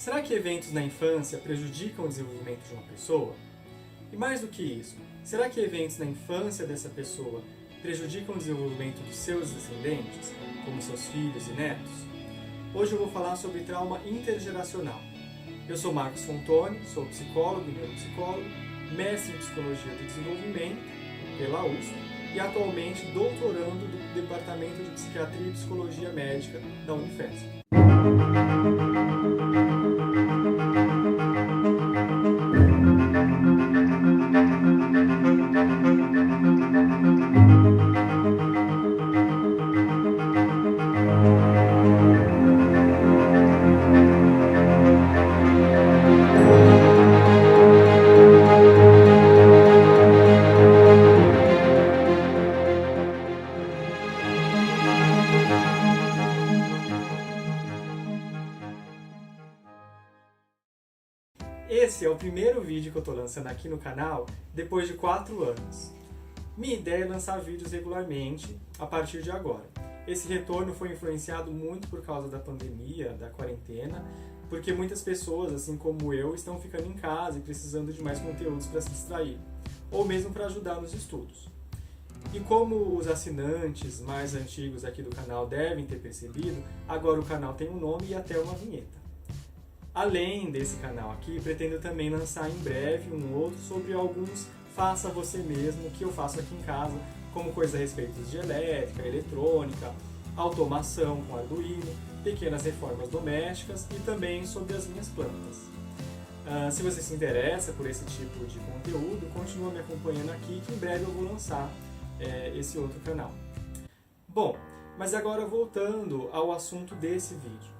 Será que eventos na infância prejudicam o desenvolvimento de uma pessoa? E mais do que isso, será que eventos na infância dessa pessoa prejudicam o desenvolvimento dos seus descendentes, como seus filhos e netos? Hoje eu vou falar sobre trauma intergeracional. Eu sou Marcos Fontoni, sou psicólogo e neuropsicólogo, mestre em Psicologia do Desenvolvimento pela USP e atualmente doutorando do Departamento de Psiquiatria e Psicologia Médica da Unifesp. Esse é o primeiro vídeo que eu estou lançando aqui no canal depois de 4 anos. Minha ideia é lançar vídeos regularmente a partir de agora. Esse retorno foi influenciado muito por causa da pandemia, da quarentena, porque muitas pessoas, assim como eu, estão ficando em casa e precisando de mais conteúdos para se distrair, ou mesmo para ajudar nos estudos. E como os assinantes mais antigos aqui do canal devem ter percebido, agora o canal tem um nome e até uma vinheta. Além desse canal aqui, pretendo também lançar em breve um outro sobre alguns faça você mesmo que eu faço aqui em casa, como coisas a respeito de elétrica, eletrônica, automação com Arduino, pequenas reformas domésticas e também sobre as minhas plantas. Se você se interessa por esse tipo de conteúdo, continua me acompanhando aqui que em breve eu vou lançar esse outro canal. Bom, mas agora voltando ao assunto desse vídeo.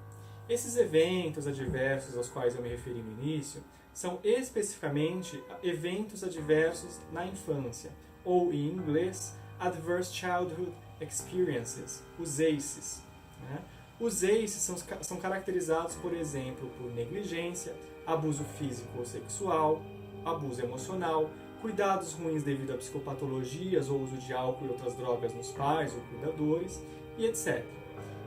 Esses eventos adversos aos quais eu me referi no início são especificamente eventos adversos na infância, ou em inglês, Adverse Childhood Experiences, os ACEs. Os ACEs são caracterizados, por exemplo, por negligência, abuso físico ou sexual, abuso emocional, cuidados ruins devido a psicopatologias ou uso de álcool e outras drogas nos pais ou cuidadores, e etc.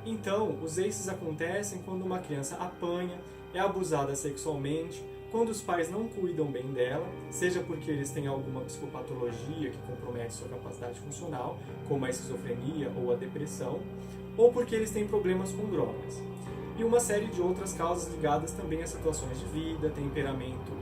Então, os ACEs acontecem quando uma criança apanha, é abusada sexualmente, quando os pais não cuidam bem dela, seja porque eles têm alguma psicopatologia que compromete sua capacidade funcional, como a esquizofrenia ou a depressão, ou porque eles têm problemas com drogas. E uma série de outras causas ligadas também a situações de vida, temperamento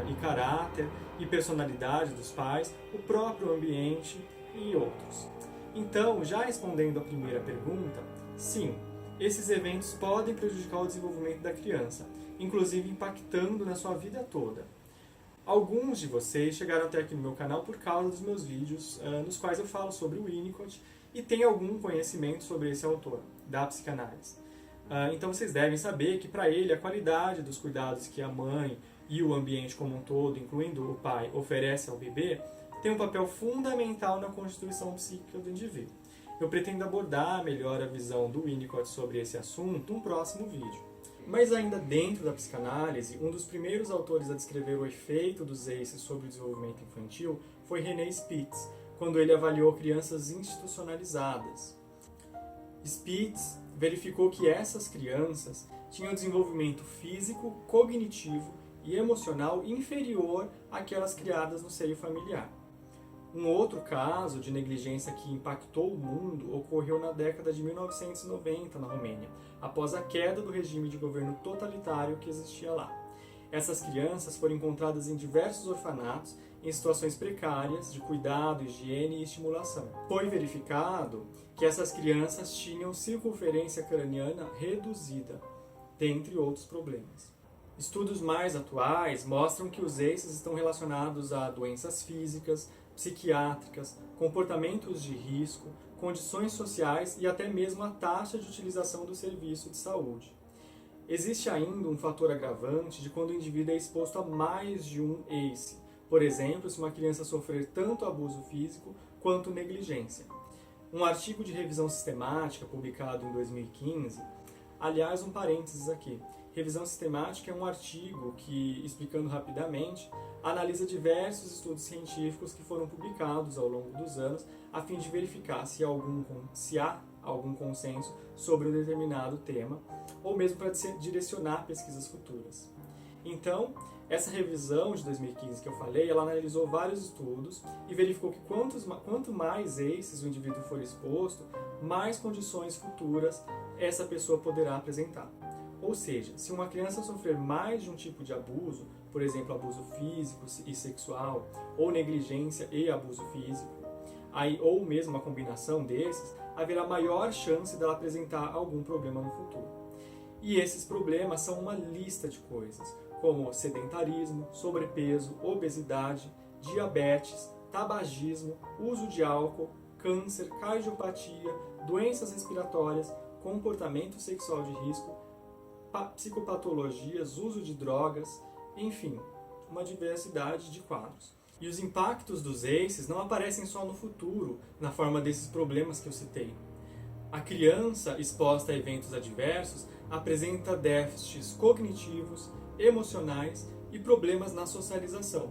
e caráter, e personalidade dos pais, o próprio ambiente e outros. Então, já respondendo a primeira pergunta, sim, esses eventos podem prejudicar o desenvolvimento da criança, inclusive impactando na sua vida toda. Alguns de vocês chegaram até aqui no meu canal por causa dos meus vídeos, nos quais eu falo sobre o Winnicott e tem algum conhecimento sobre esse autor, da psicanálise. Então vocês devem saber que para ele a qualidade dos cuidados que a mãe e o ambiente como um todo, incluindo o pai, oferece ao bebê, tem um papel fundamental na constituição psíquica do indivíduo. Eu pretendo abordar melhor a visão do Winnicott sobre esse assunto num próximo vídeo. Mas ainda dentro da psicanálise, um dos primeiros autores a descrever o efeito dos ACEs sobre o desenvolvimento infantil foi René Spitz, quando ele avaliou crianças institucionalizadas. Spitz verificou que essas crianças tinham desenvolvimento físico, cognitivo e emocional inferior àquelas criadas no seio familiar. Um outro caso de negligência que impactou o mundo ocorreu na década de 1990 na Romênia, após a queda do regime de governo totalitário que existia lá. Essas crianças foram encontradas em diversos orfanatos em situações precárias de cuidado, higiene e estimulação. Foi verificado que essas crianças tinham circunferência craniana reduzida, dentre outros problemas. Estudos mais atuais mostram que os ACEs estão relacionados a doenças físicas, psiquiátricas, comportamentos de risco, condições sociais e até mesmo a taxa de utilização do serviço de saúde. Existe ainda um fator agravante de quando o indivíduo é exposto a mais de um ACE, por exemplo, se uma criança sofrer tanto abuso físico quanto negligência. Um artigo de revisão sistemática publicado em 2015, aliás, um parênteses aqui, revisão sistemática é um artigo que, explicando rapidamente, analisa diversos estudos científicos que foram publicados ao longo dos anos a fim de verificar se há algum consenso sobre um determinado tema, ou mesmo para direcionar pesquisas futuras. Então, essa revisão de 2015 que eu falei, ela analisou vários estudos e verificou que quanto mais ACEs o indivíduo for exposto, mais condições futuras essa pessoa poderá apresentar. Ou seja, se uma criança sofrer mais de um tipo de abuso, por exemplo, abuso físico e sexual, ou negligência e abuso físico, ou mesmo uma combinação desses, haverá maior chance dela apresentar algum problema no futuro. E esses problemas são uma lista de coisas, como sedentarismo, sobrepeso, obesidade, diabetes, tabagismo, uso de álcool, câncer, cardiopatia, doenças respiratórias, comportamento sexual de risco, psicopatologias, uso de drogas, enfim, uma diversidade de quadros. E os impactos dos ACEs não aparecem só no futuro, na forma desses problemas que eu citei. A criança exposta a eventos adversos apresenta déficits cognitivos, emocionais e problemas na socialização,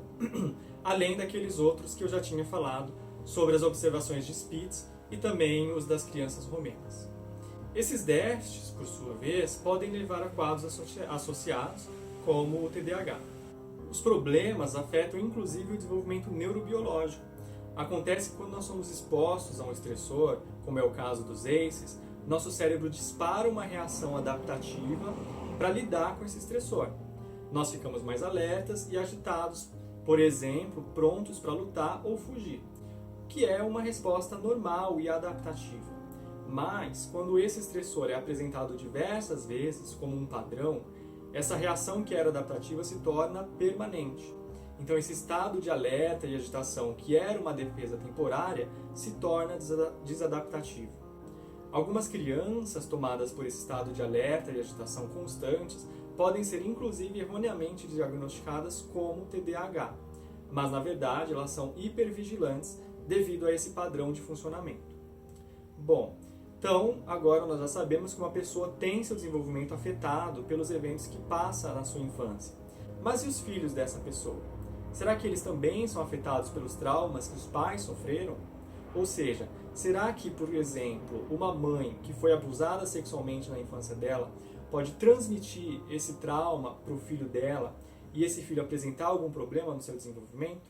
além daqueles outros que eu já tinha falado sobre as observações de Spitz e também os das crianças romenas. Esses déficits, por sua vez, podem levar a quadros associados, como o TDAH. Os problemas afetam inclusive o desenvolvimento neurobiológico. Acontece que quando nós somos expostos a um estressor, como é o caso dos ACEs, nosso cérebro dispara uma reação adaptativa para lidar com esse estressor. Nós ficamos mais alertas e agitados, por exemplo, prontos para lutar ou fugir, que é uma resposta normal e adaptativa. Mas, quando esse estressor é apresentado diversas vezes como um padrão, essa reação que era adaptativa se torna permanente. Então, esse estado de alerta e agitação, que era uma defesa temporária, se torna desadaptativo. Algumas crianças tomadas por esse estado de alerta e agitação constantes podem ser inclusive erroneamente diagnosticadas como TDAH, mas na verdade elas são hipervigilantes devido a esse padrão de funcionamento. Bom, então agora nós já sabemos que uma pessoa tem seu desenvolvimento afetado pelos eventos que passa na sua infância. Mas e os filhos dessa pessoa? Será que eles também são afetados pelos traumas que os pais sofreram? Ou seja, será que, por exemplo, uma mãe que foi abusada sexualmente na infância dela pode transmitir esse trauma para o filho dela e esse filho apresentar algum problema no seu desenvolvimento?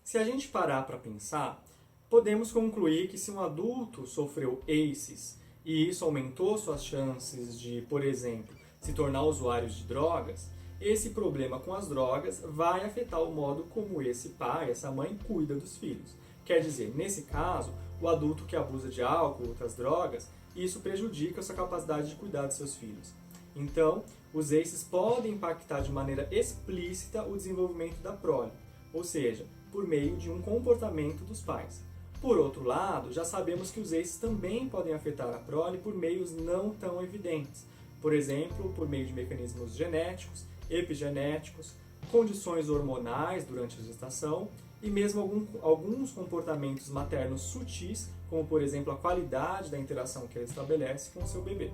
Se a gente parar para pensar, podemos concluir que se um adulto sofreu ACEs e isso aumentou suas chances de, por exemplo, se tornar usuário de drogas, esse problema com as drogas vai afetar o modo como esse pai, essa mãe, cuida dos filhos. Quer dizer, nesse caso, o adulto que abusa de álcool ou outras drogas, isso prejudica a sua capacidade de cuidar de seus filhos. Então, os ACEs podem impactar de maneira explícita o desenvolvimento da prole, ou seja, por meio de um comportamento dos pais. Por outro lado, já sabemos que os ACEs também podem afetar a prole por meios não tão evidentes, por exemplo, por meio de mecanismos genéticos, epigenéticos, condições hormonais durante a gestação e mesmo alguns comportamentos maternos sutis, como por exemplo a qualidade da interação que ela estabelece com o seu bebê.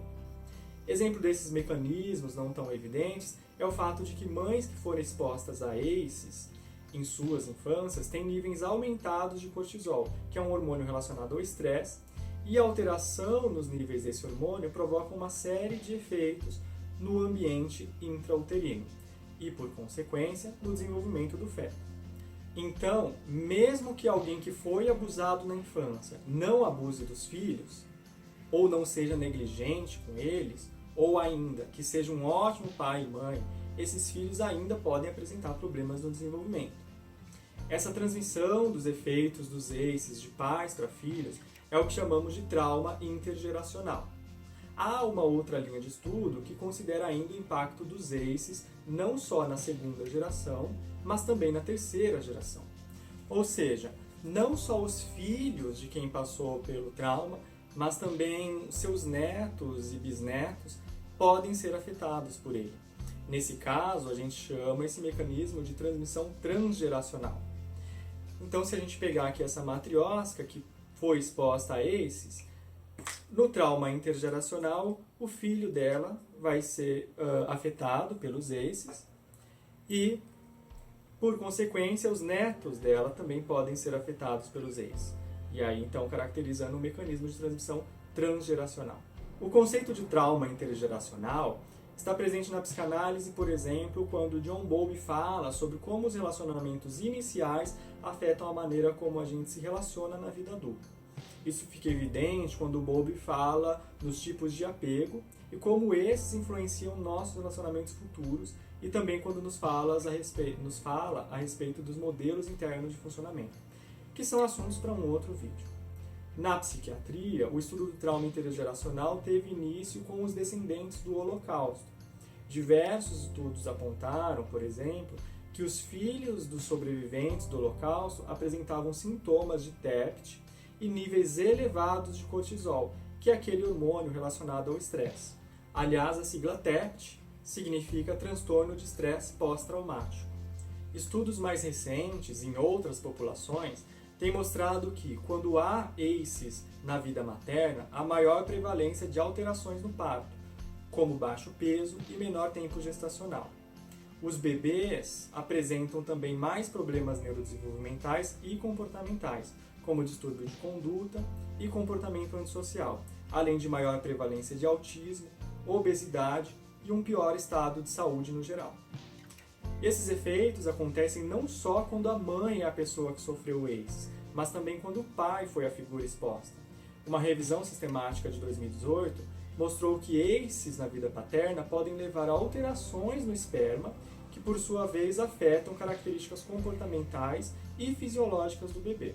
Exemplo desses mecanismos não tão evidentes é o fato de que mães que foram expostas a ACEs em suas infâncias têm níveis aumentados de cortisol, que é um hormônio relacionado ao estresse, e a alteração nos níveis desse hormônio provoca uma série de efeitos no ambiente intrauterino e, por consequência, no desenvolvimento do feto. Então, mesmo que alguém que foi abusado na infância não abuse dos filhos, ou não seja negligente com eles, ou ainda que seja um ótimo pai e mãe, esses filhos ainda podem apresentar problemas no desenvolvimento. Essa transmissão dos efeitos dos ACEs de pais para filhos é o que chamamos de trauma intergeracional. Há uma outra linha de estudo que considera ainda o impacto dos ACEs não só na segunda geração, mas também na terceira geração. Ou seja, não só os filhos de quem passou pelo trauma, mas também seus netos e bisnetos podem ser afetados por ele. Nesse caso, a gente chama esse mecanismo de transmissão transgeracional. Então, se a gente pegar aqui essa matriosca que foi exposta a ACEs, no trauma intergeracional, o filho dela vai ser afetado pelos ACEs e, por consequência, os netos dela também podem ser afetados pelos ACEs. E aí, então, caracterizando um mecanismo de transmissão transgeracional. O conceito de trauma intergeracional está presente na psicanálise, por exemplo, quando John Bowlby fala sobre como os relacionamentos iniciais afetam a maneira como a gente se relaciona na vida adulta. Isso fica evidente quando Bowlby fala nos tipos de apego e como esses influenciam nossos relacionamentos futuros e também quando nos fala a respeito dos modelos internos de funcionamento, que são assuntos para um outro vídeo. Na psiquiatria, o estudo do trauma intergeracional teve início com os descendentes do Holocausto. Diversos estudos apontaram, por exemplo, que os filhos dos sobreviventes do Holocausto apresentavam sintomas de TEPT e níveis elevados de cortisol, que é aquele hormônio relacionado ao estresse. Aliás, a sigla TEPT significa transtorno de estresse pós-traumático. Estudos mais recentes em outras populações têm mostrado que, quando há ACEs na vida materna, há maior prevalência de alterações no parto, como baixo peso e menor tempo gestacional. Os bebês apresentam também mais problemas neurodesenvolvimentais e comportamentais, como distúrbio de conduta e comportamento antissocial, além de maior prevalência de autismo, obesidade e um pior estado de saúde no geral. Esses efeitos acontecem não só quando a mãe é a pessoa que sofreu ACEs, mas também quando o pai foi a figura exposta. Uma revisão sistemática de 2018 mostrou que ACEs na vida paterna podem levar a alterações no esperma, que por sua vez afetam características comportamentais e fisiológicas do bebê.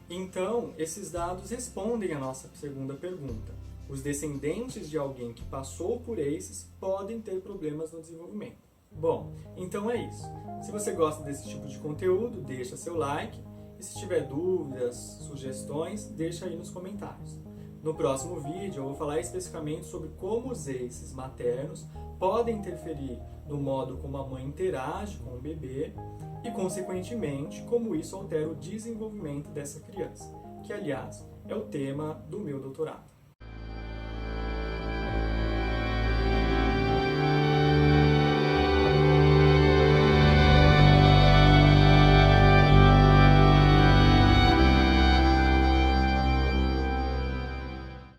Então, esses dados respondem à nossa segunda pergunta. Os descendentes de alguém que passou por ACEs podem ter problemas no desenvolvimento. Bom, então é isso. Se você gosta desse tipo de conteúdo, deixa seu like. E se tiver dúvidas, sugestões, deixa aí nos comentários. No próximo vídeo eu vou falar especificamente sobre como os ACEs maternos podem interferir no modo como a mãe interage com o bebê e, consequentemente, como isso altera o desenvolvimento dessa criança, que, aliás, é o tema do meu doutorado.